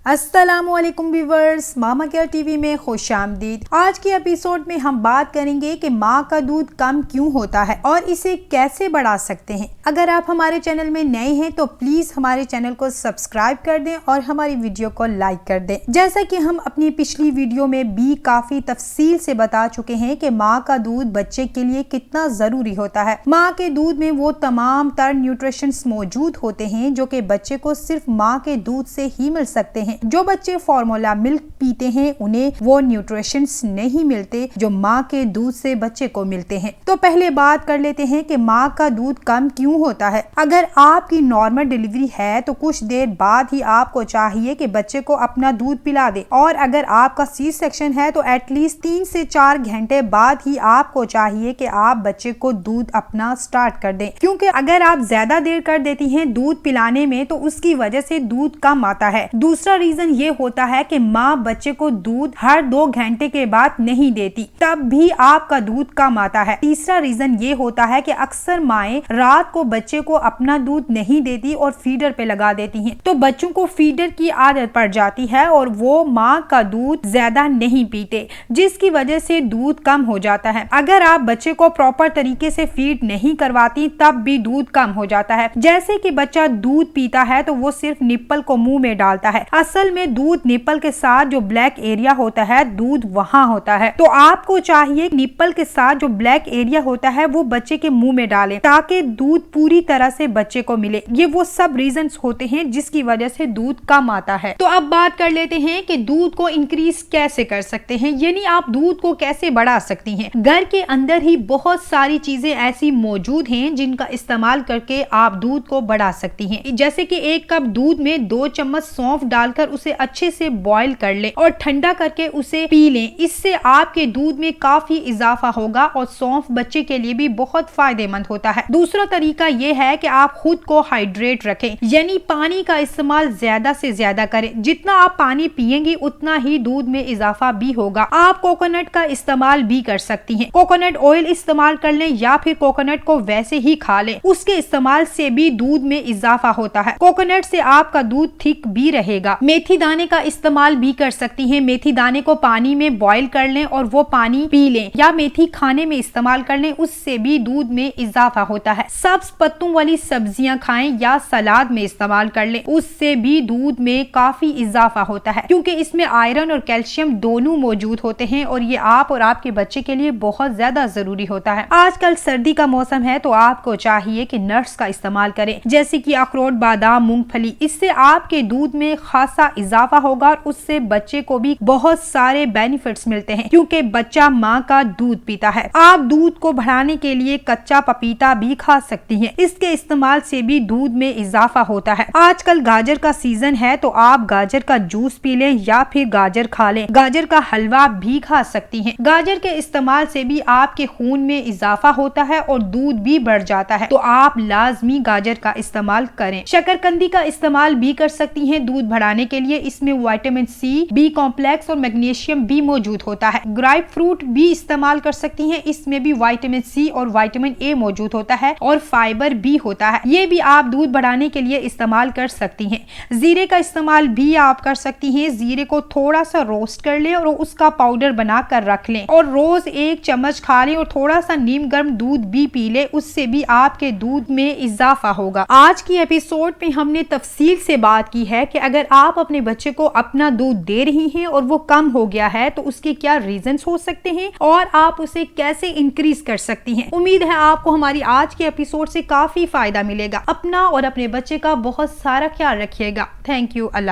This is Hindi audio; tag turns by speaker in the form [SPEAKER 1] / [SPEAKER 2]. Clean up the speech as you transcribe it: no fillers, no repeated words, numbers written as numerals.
[SPEAKER 1] अस्सलामुअलैकुम व्यूवर्स, मामा केयर टीवी में खुशामदीद। आज के एपिसोड में हम बात करेंगे कि माँ का दूध कम क्यों होता है और इसे कैसे बढ़ा सकते हैं। अगर आप हमारे चैनल में नए हैं तो प्लीज हमारे चैनल को सब्सक्राइब कर दें और हमारी वीडियो को लाइक कर दें। जैसा कि हम अपनी पिछली वीडियो में भी काफी तफसील से बता चुके हैं कि माँ का दूध बच्चे के लिए कितना जरूरी होता है। माँ के दूध में वो तमाम तर न्यूट्रिशंस मौजूद होते हैं जो कि बच्चे को सिर्फ माँ के दूध से ही मिल सकते हैं। जो बच्चे फॉर्मूला मिल्क पीते हैं उन्हें वो न्यूट्रिशंस नहीं मिलते जो माँ के दूध से बच्चे को मिलते हैं। तो पहले बात कर लेते हैं कि माँ का दूध कम क्यों होता है। अगर आपकी नॉर्मल डिलीवरी है तो कुछ देर बाद ही आपको चाहिए कि बच्चे को अपना दूध पिला दे, और अगर आपका सी सेक्शन है तो एटलीस्ट 3 से 4 घंटे बाद ही आपको चाहिए कि आप बच्चे को दूध अपना स्टार्ट कर दें, क्योंकि अगर आप ज्यादा देर कर देती हैं दूध पिलाने में तो उसकी वजह से दूध कम आता है। दूसरा रीजन ये होता है कि माँ बच्चे को दूध हर 2 घंटे के बाद नहीं देती, तब भी आपका दूध कम आता है। तीसरा रीजन ये होता है कि अक्सर माएं रात को बच्चे को अपना दूध नहीं देती और फीडर पे लगा देती हैं, तो बच्चों को फीडर की आदत पड़ जाती है और वो माँ का दूध ज्यादा नहीं पीते, जिसकी वजह से दूध कम हो जाता है। अगर आप बच्चे को प्रॉपर तरीके से फीड नहीं करवाती तब भी दूध कम हो जाता है। जैसे कि बच्चा दूध पीता है तो वो सिर्फ निप्पल को मुंह में डालता है, असल में दूध निप्पल के साथ जो ब्लैक एरिया होता है दूध वहाँ होता है। तो आपको चाहिए निप्पल के साथ जो ब्लैक एरिया होता है वो बच्चे के मुंह में डालें ताकि दूध पूरी तरह से बच्चे को मिले। ये वो सब रीजंस होते हैं जिसकी वजह से दूध कम आता है। तो अब बात कर लेते हैं कि दूध को इंक्रीज कैसे कर सकते हैं, यानी आप दूध को कैसे बढ़ा सकती हैं। घर के अंदर ही बहुत सारी चीजें ऐसी मौजूद हैं जिनका इस्तेमाल करके आप दूध को बढ़ा सकती हैं। जैसे कि 1 कप दूध में 2 चम्मच सौंफ डालकर उसे अच्छे से बॉईल कर लें और ठंडा करके उसे पी लें। इससे आपके दूध में काफी इजाफा होगा और सौंफ बच्चे के लिए भी बहुत फायदेमंद होता है। दूसरा तरीका यह है कि आप खुद को हाइड्रेट रखें, यानी पानी का इस्तेमाल ज्यादा से ज्यादा करें। जितना आप पानी पिएंगी उतना ही दूध में इजाफा भी होगा। आप कोकोनट का इस्तेमाल भी कर सकती हैं। कोकोनट ऑयल इस्तेमाल कर लें या फिर कोकोनट को वैसे ही खा लें, उसके इस्तेमाल से भी दूध में इजाफा होता है। कोकोनट से आपका दूध थिक भी रहेगा। मेथी दाने का इस्तेमाल भी कर सकती हैं। मेथी दाने को पानी में बॉईल कर लें और वो पानी पी लें, या मेथी खाने में इस्तेमाल कर लें, उससे भी दूध में इजाफा होता है। सब्ज पत्तों वाली सब्जियां खाएं या सलाद में इस्तेमाल कर लें, उससे भी दूध में काफी इजाफा होता है, क्योंकि इसमें आयरन और कैल्शियम दोनों मौजूद होते हैं और ये आप और आपके बच्चे के लिए बहुत ज्यादा जरूरी होता है। आजकल सर्दी का मौसम है तो आपको चाहिए कि नट्स का इस्तेमाल करें, जैसे कि अखरोट, बादाम, मूंगफली। इससे आपके दूध में खासा इजाफा होगा और उससे बच्चे को भी बहुत सारे बेनिफिट्स मिलते हैं, क्योंकि बच्चा माँ का दूध पीता है। आप दूध को बढ़ाने के लिए कच्चा पपीता भी खा सकती हैं, इसके इस्तेमाल से भी दूध में इजाफा होता है। आजकल गाजर का सीजन है तो आप गाजर का जूस पी लें या फिर गाजर खा लें। गाजर का हलवा भी खा सकती हैं। गाजर के इस्तेमाल से भी आपके खून में इजाफा होता है और दूध भी बढ़ जाता है, तो आप लाजमी गाजर का इस्तेमाल करें। शकरकंदी का इस्तेमाल भी कर सकती हैं दूध बढ़ाने के लिए। इसमें विटामिन सी, बी कॉम्प्लेक्स और मैग्नीशियम भी मौजूद होता है। ग्रेप फ्रूट भी इस्तेमाल कर सकती हैं, इसमें भी विटामिन सी और विटामिन ए मौजूद होता है और फाइबर भी होता है। ये भी आप दूध बढ़ाने के लिए इस्तेमाल कर सकती हैं। जीरे का इस्तेमाल भी आप कर सकती हैं। जीरे को थोड़ा सा रोस्ट कर लें और उसका पाउडर बना कर रख लें और रोज 1 चम्मच खा लें और थोड़ा सा नीम गर्म दूध भी पी लें, उससे भी आपके दूध में इजाफा होगा। आज की एपिसोड में हमने तफसील से बात की है कि अगर आप अपने बच्चे को अपना दूध दे रही हैं और वो कम हो गया है तो उसके क्या रीजंस हो सकते हैं और आप उसे कैसे इंक्रीज कर सकती हैं। उम्मीद है आपको हमारी आज के एपिसोड से काफी फायदा मिलेगा। अपना और अपने बच्चे का बहुत सारा ख्याल रखिएगा। Thank you. अल्लाह।